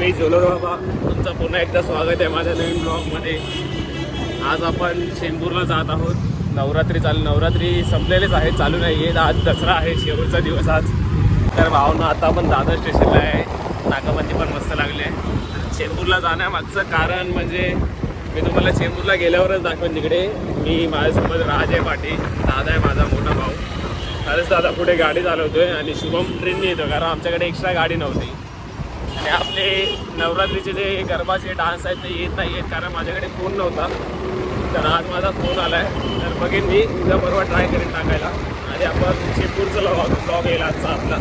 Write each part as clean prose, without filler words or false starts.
जय जोलो बाबा, तुमचं पुन्हा एकदा स्वागत आहे माझ्या नवीन ब्लॉगमध्ये. आज आपण चेंबूरला जात आहोत. नवरात्री संपलेलेच आहे, चालू नाही आहे. आज दसरा आहे, शेवटचा दिवस आज. तर भावना आता आपण दादर स्टेशनला आहे. नाकाबंदी पण मस्त लागली आहे. चेंबूरला जाण्यामागचं कारण म्हणजे मी तुम्हाला चेंबूरला गेल्यावरच दाखवेन. तिकडे मी माझ्यासोबत राज आहे, पाठी दादा आहे माझा मोठा भाऊ. खरंच दादा पुढे गाडी चालवतोय आणि शुभम ट्रेनने येतो, कारण आमच्याकडे एक्स्ट्रा गाडी नव्हती. आणि आपले नवरात्रीचे जे गरबाचे डान्स आहेत ते येत नाही आहेत, कारण माझ्याकडे फोन नव्हता. तर आज माझा फोन आला आहे, तर बघेन मी उद्याबरोबर ट्राय करेन टाकायला. आणि आपण चेंबूरचा ब्लॉग येईल आजचा आपला.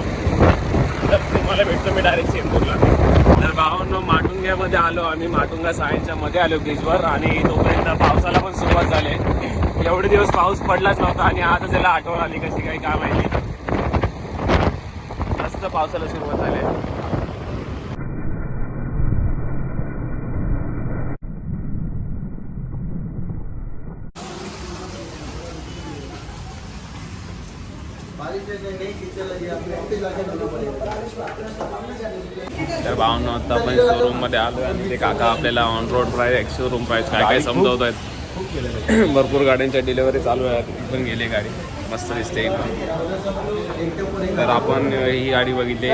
तर तुम्हाला भेटतो मी डायरेक्ट चेंबूरला. तर भावांनो, माटुंग्यामध्ये आलो आम्ही. माटुंगा सायन्सच्या मध्ये आलो ब्रिजवर. आणि तोपर्यंत पावसाला पण सुरुवात झाली. एवढे दिवस पाऊस पडलाच नव्हता आणि आता त्याला आठवण आली कशी काही काय माहिती. मस्त पावसाला सुरुवात झाली. तर भावना आता आपण शोरूम मध्ये आलो आणि ते काका आपल्याला on road price, ex showroom price काय काय समजवत आहेत. भरपूर गाड्यांच्या डिलिव्हरी चालू आहेत. पण गेली गाडी मस्त दिसते. तर आपण ही गाडी बघितली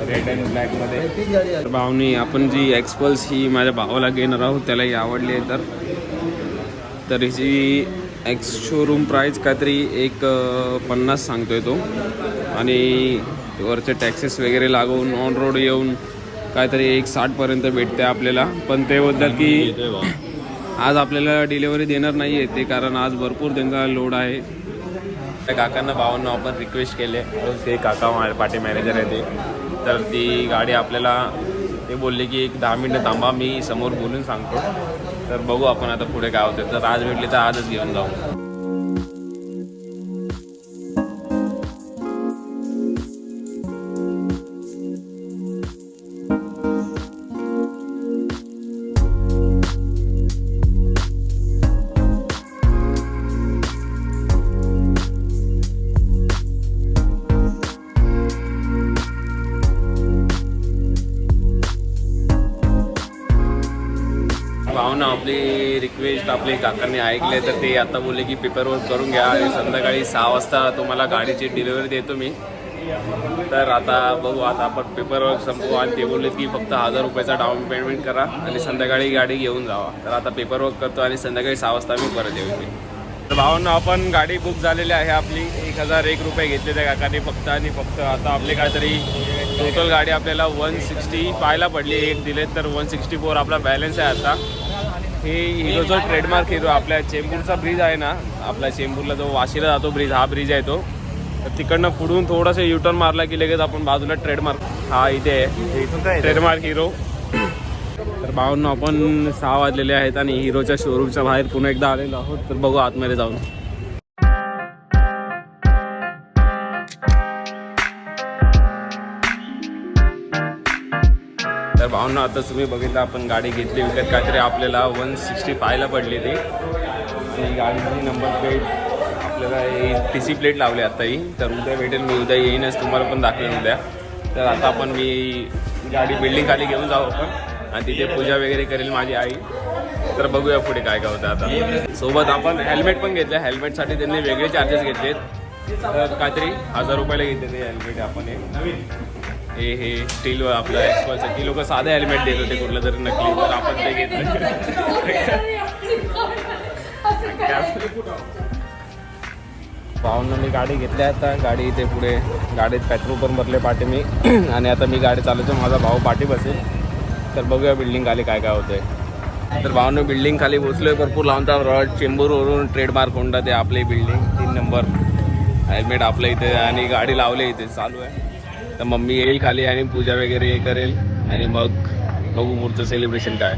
रेड अँड ब्लॅक मध्ये. तर भावनी आपण जी एक्सपल्स ही माझ्या भावाला घेणार आहोत, त्यालाही आवडली आहे. तर हिची एक्स शोरूम प्राईस काहीतरी 150 सांगतोय तो. आणि वरचे टॅक्सेस वगैरे लागवून ऑन रोड येऊन काहीतरी 160 भेटते आपल्याला. पण ते बद्दल की आज आपल्याला डिलेवरी देणार नाही आहे ते, कारण आज भरपूर त्यांचा लोड आहे. त्या काकांना भावांना आपण रिक्वेस्ट केले. ते काका माझ्या पाठी मॅनेजर आहे ते. तर ती गाडी आपल्याला ते बोलले की 10 मिनटं थांबा, मी समोर बोलून सांगतो. तर बघू आपण आता पुढे काय होतं. तर आज भेटली तर आजच घेऊन जाऊ. भावना आपली रिक्वेस्ट आपले काकांनी ऐकले. तर ते आता बोलले की पेपरवर्क करून घ्या आणि संध्याकाळी 6 वाजता तुम्हाला गाडीची डिलिव्हरी देतो मी. तर आता बघू, आता आपण पेपरवर्क संपवू. आणि ते बोलले की फक्त 1000 रुपयाचा डाऊन पेमेंट करा आणि संध्याकाळी गाडी घेऊन जावा. तर आता पेपरवर्क करतो आणि संध्याकाळी 6 वाजता मी परत येऊ. तर भावना आपण गाडी बुक झालेली आहे आपली. 1001 रुपये घेतले त्या काकाने फक्त. आणि फक्त आता आपले काहीतरी टोटल गाडी आपल्याला 165ला पडली. एक दिले तर 164 आपला बॅलन्स आहे आता. हे हिरोचा ट्रेडमार्क हिरो आपल्या चेंबूरचा ब्रिज आहे ना, आपल्या चेंबूरला जो वाशीला जातो ब्रिज, हा ब्रिज आहे तो. तर तिकडनं पुढून थोडंसं युटर्न मारला की लगेच आपण बाजूला ट्रेडमार्क हा इथे आहे, ट्रेडमार्क हिरो. तर भावांनो, आपण 6 वाजलेले आहेत आणि हिरोच्या शोरूमच्या बाहेर पुन्हा एकदा आलेलो आहोत. तर बघू आतमध्ये जाऊन. तर भावना, आता तुम्ही बघितलं आपण गाडी घेतली विकत. काहीतरी आपल्याला 165ला पडली ती. आणि गाडीची नंबर प्लेट आपल्याला TC प्लेट लावली आता ही. तर उद्या भेटेल, मी उद्या येईनच, तुम्हाला पण दाखवेन उद्या. तर आता आपण मी गाडी बिल्डिंग खाली घेऊन जाऊ आपण आणि तिथे पूजा वगैरे करेल माझी आई. तर बघूया पुढे काय काय होतं. आता सोबत आपण हेल्मेट पण घेतलं. हेल्मेटसाठी त्यांनी वेगळे चार्जेस घेतलेत. तर काहीतरी 1000 रुपयाला घेतले ते हेल्मेट. आपण हे स्टील आपलं एक्सपल्सचं. ती लोक साधं हेल्मेट देत होते कुठलं तरी नकली, तर आपण ते घेतलं. भावांना मी गाडी घेतली. आता गाडी इथे पुढे गाडीत पेट्रोल पण भरले पाठी मी. आणि आता मी गाडी चालवतो, माझा भाऊ पाठी बसेल. तर बघूया बिल्डिंग खाली काय काय होतंय. तर भावांना बिल्डिंग खाली पोचलोय. भरपूर लावून रॉड चेंबूरवरून ट्रेडमार्क होंडा ते आपली बिल्डिंग 3 नंबर. हेल्मेट आपलं इथे आणि गाडी लावली इथे चालू आहे. तर मम्मी येईल खाली आणि पूजा वगैरे करेल आणि मग बघू पुढचं सेलिब्रेशन काय.